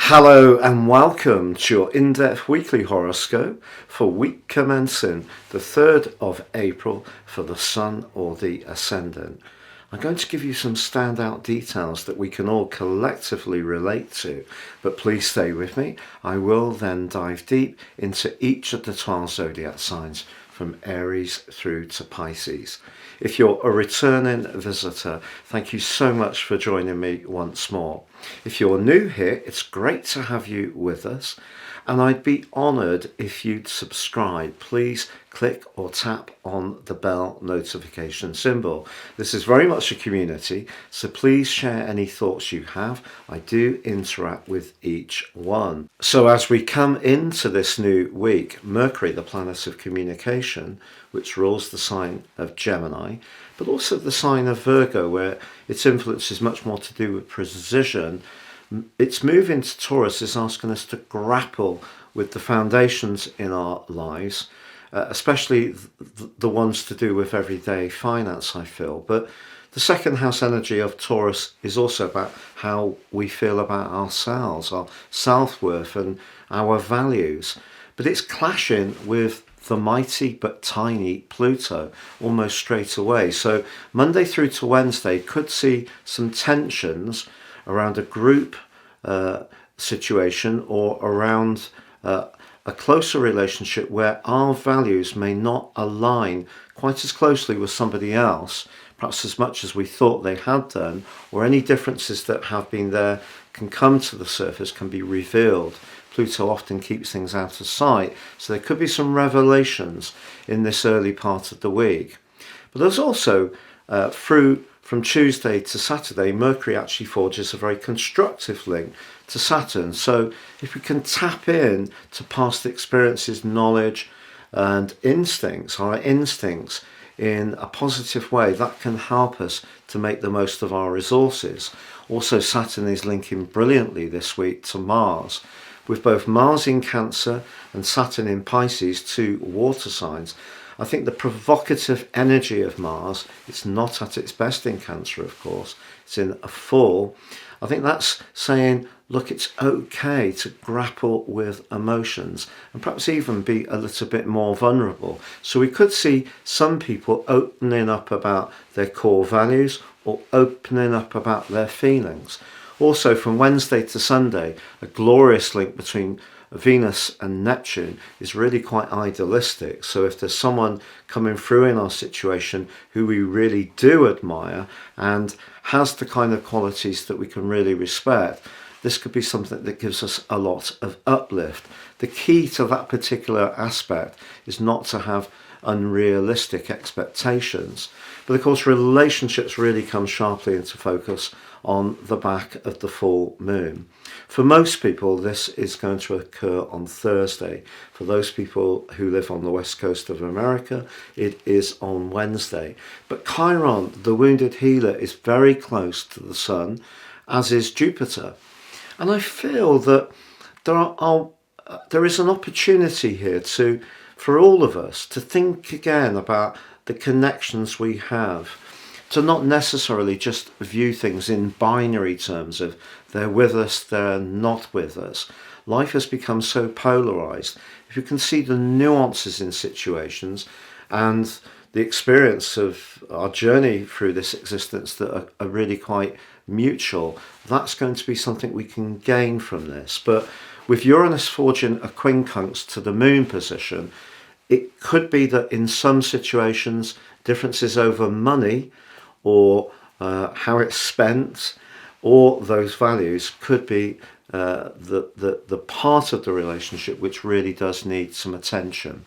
Hello and welcome to your in-depth weekly horoscope for week commencing the 3rd of April for the Sun or the Ascendant. I'm going to give you some standout details that we can all collectively relate to, but please stay with me. I will then dive deep into each of the 12 zodiac signs from Aries through to Pisces. If you're a returning visitor, thank you so much for joining me once more. If you're new here, it's great to have you with us, and I'd be honoured if you'd subscribe. Please click or tap on the bell notification symbol. This is very much a community, so please share any thoughts you have. I do interact with each one. So as we come into this new week, Mercury, the planet of communication, which rules the sign of Gemini, but also the sign of Virgo, where its influence is much more to do with precision. Its move into Taurus is asking us to grapple with the foundations in our lives, especially the ones to do with everyday finance, I feel. But the second house energy of Taurus is also about how we feel about ourselves, our self-worth and our values. But it's clashing with the mighty but tiny Pluto almost straight away. So Monday through to Wednesday could see some tensions around a group situation or around a closer relationship where our values may not align quite as closely with somebody else, perhaps as much as we thought they had done, or any differences that have been there can come to the surface, can be revealed. Pluto often keeps things out of sight, so there could be some revelations in this early part of the week. But there's also, from Tuesday to Saturday, Mercury actually forges a very constructive link to Saturn. So if we can tap in to past experiences, knowledge and instincts, our instincts, in a positive way, that can help us to make the most of our resources. Also, Saturn is linking brilliantly this week to Mars, with both Mars in Cancer and Saturn in Pisces, two water signs. I think the provocative energy of Mars, it's not at its best in Cancer, of course, it's in a full. I think that's saying, look, it's okay to grapple with emotions and perhaps even be a little bit more vulnerable. So we could see some people opening up about their core values or opening up about their feelings. Also, from Wednesday to Sunday, a glorious link between Venus and Neptune is really quite idealistic. So if there's someone coming through in our situation who we really do admire and has the kind of qualities that we can really respect, this could be something that gives us a lot of uplift. The key to that particular aspect is not to have unrealistic expectations. But of course, relationships really come sharply into focus on the back of the full moon. For most people, this is going to occur on Thursday. For those people who live on the west coast of America, it is on Wednesday. But Chiron, the wounded healer, is very close to the sun, as is Jupiter. And I feel that there is an opportunity here for all of us to think again about the connections we have, to not necessarily just view things in binary terms of they're with us, they're not with us. Life has become so polarized. If you can see the nuances in situations and the experience of our journey through this existence that are really quite mutual, that's going to be something we can gain from this. But with Uranus forging a quincunx to the moon position, it could be that in some situations, differences over money or how it's spent or those values could be the part of the relationship which really does need some attention.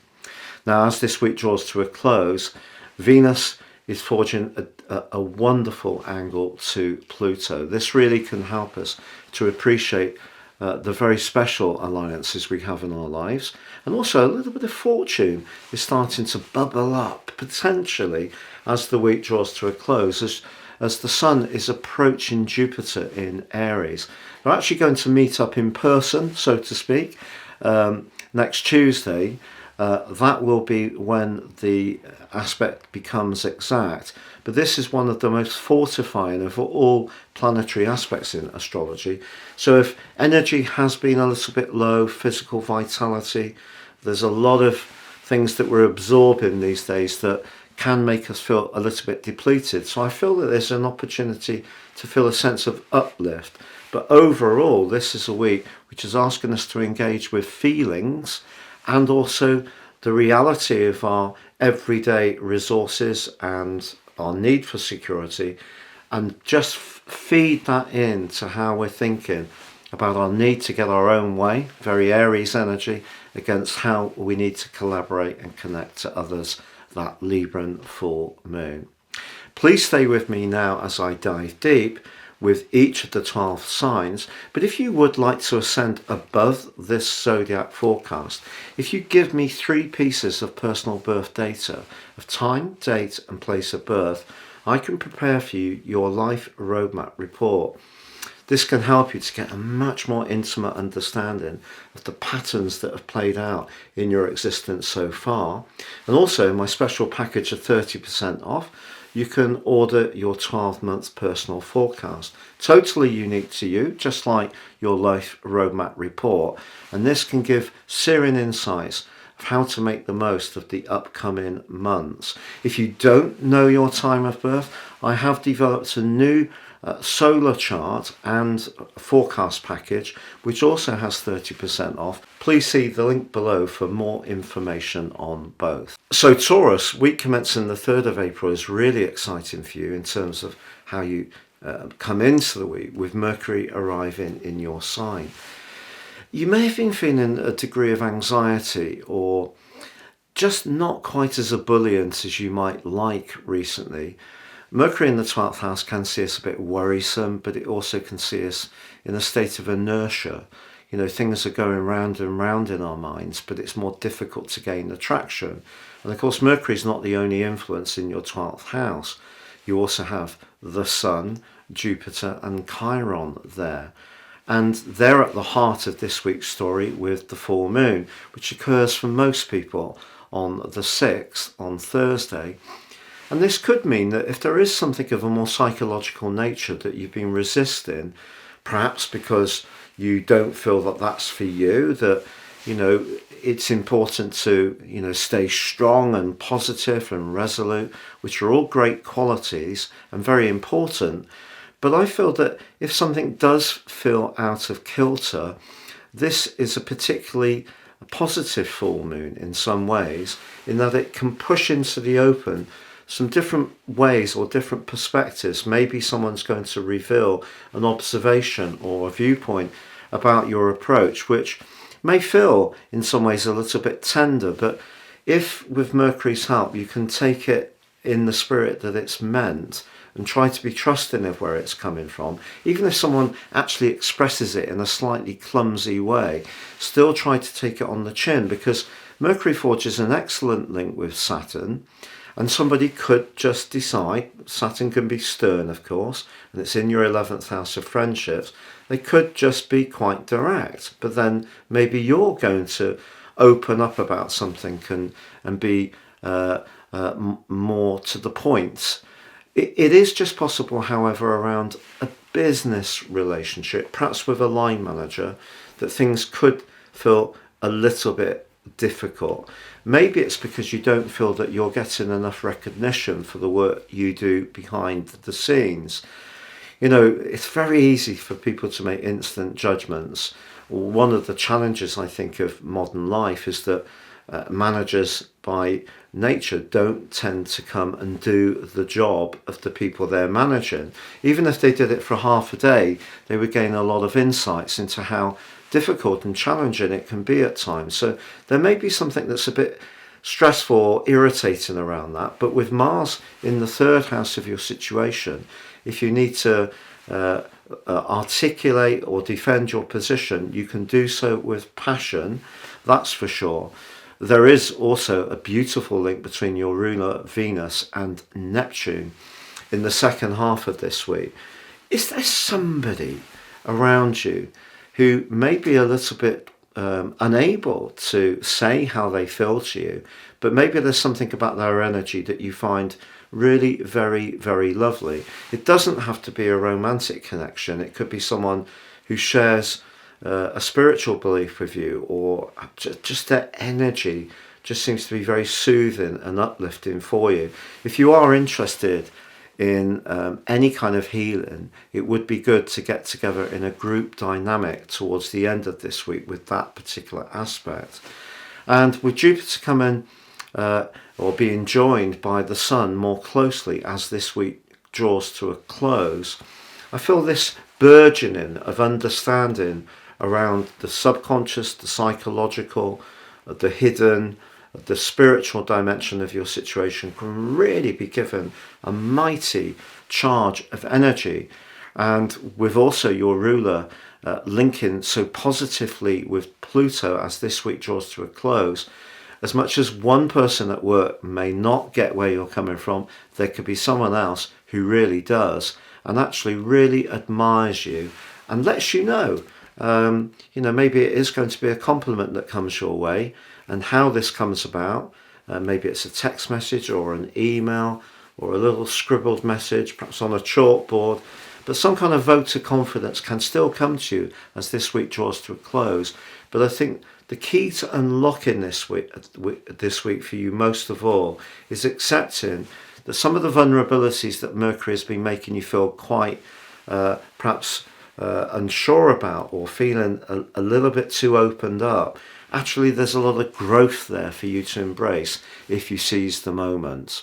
Now, as this week draws to a close, Venus is forging a wonderful angle to Pluto. This really can help us to appreciate the very special alliances we have in our lives. And also a little bit of fortune is starting to bubble up, potentially, as the week draws to a close, as the Sun is approaching Jupiter in Aries. They're actually going to meet up in person, so to speak, next Tuesday. that will be when the aspect becomes exact. But this is one of the most fortifying of all planetary aspects in astrology. So if energy has been a little bit low, physical vitality, there's a lot of things that we're absorbing these days that can make us feel a little bit depleted. So I feel that there's an opportunity to feel a sense of uplift. But overall, this is a week which is asking us to engage with feelings and also the reality of our everyday resources and our need for security, and just feed that into how we're thinking about our need to get our own way, very Aries energy, against how we need to collaborate and connect to others, that Libran full moon. Please stay with me now as I dive deep with each of the 12 signs. But if you would like to ascend above this zodiac forecast, if you give me 3 pieces of personal birth data of time, date and place of birth, I can prepare for you your life roadmap report. This can help you to get a much more intimate understanding of the patterns that have played out in your existence so far. And also my special package of 30% off, you can order your 12-month personal forecast. Totally unique to you, just like your life roadmap report. And this can give searing insights of how to make the most of the upcoming months. If you don't know your time of birth, I have developed a new solar chart and forecast package which also has 30% off. Please see the link below for more information on both. So Taurus, week commencing the 3rd of April is really exciting for you in terms of how you come into the week with Mercury arriving in your sign. You may have been feeling a degree of anxiety or just not quite as ebullient as you might like recently. Mercury in the 12th house can see us a bit worrisome, but it also can see us in a state of inertia. You know, things are going round and round in our minds, but it's more difficult to gain attraction. And of course, Mercury is not the only influence in your 12th house. You also have the Sun, Jupiter and Chiron there. And they're at the heart of this week's story with the full moon, which occurs for most people on the 6th, on Thursday. And this could mean that if there is something of a more psychological nature that you've been resisting, perhaps because you don't feel that that's for you, that, you know, it's important to, you know, stay strong and positive and resolute, which are all great qualities and very important. But I feel that if something does feel out of kilter, this is a particularly positive full moon in some ways, in that it can push into the open some different ways or different perspectives. Maybe someone's going to reveal an observation or a viewpoint about your approach, which may feel in some ways a little bit tender, but if with Mercury's help you can take it in the spirit that it's meant and try to be trusting of where it's coming from, even if someone actually expresses it in a slightly clumsy way, still try to take it on the chin, because Mercury forges an excellent link with Saturn. And somebody could just decide, Saturn can be stern of course, and it's in your 11th house of friendships, they could just be quite direct, but then maybe you're going to open up about something and be more to the point. It is just possible, however, around a business relationship, perhaps with a line manager, that things could feel a little bit difficult. Maybe it's because you don't feel that you're getting enough recognition for the work you do behind the scenes. You know, it's very easy for people to make instant judgments. One of the challenges, I think, of modern life is that managers by nature don't tend to come and do the job of the people they're managing. Even if they did it for half a day, they would gain a lot of insights into how difficult and challenging it can be at times. So there may be something that's a bit stressful or irritating around that, but with Mars in the 3rd house of your situation, if you need to articulate or defend your position, you can do so with passion, that's for sure. There is also a beautiful link between your ruler Venus and Neptune in the 2nd half of this week. Is there somebody around you who may be a little bit unable to say how they feel to you, but maybe there's something about their energy that you find really very, very lovely. It doesn't have to be a romantic connection. It could be someone who shares a spiritual belief with you, or just their energy just seems to be very soothing and uplifting for you. If you are interested in any kind of healing, it would be good to get together in a group dynamic towards the end of this week with that particular aspect. And with Jupiter coming or being joined by the Sun more closely as this week draws to a close, I feel this burgeoning of understanding around the subconscious, the psychological, the hidden, the spiritual dimension of your situation can really be given a mighty charge of energy. And with also your ruler linking so positively with Pluto as this week draws to a close, as much as one person at work may not get where you're coming from, there could be someone else who really does and actually really admires you and lets you know, maybe it is going to be a compliment that comes your way. And how this comes about, maybe it's a text message or an email or a little scribbled message, perhaps on a chalkboard, but some kind of vote of confidence can still come to you as this week draws to a close. But I think the key to unlocking this week for you most of all is accepting that some of the vulnerabilities that Mercury has been making you feel quite perhaps unsure about, or feeling a little bit too opened up, actually there's a lot of growth there for you to embrace if you seize the moment.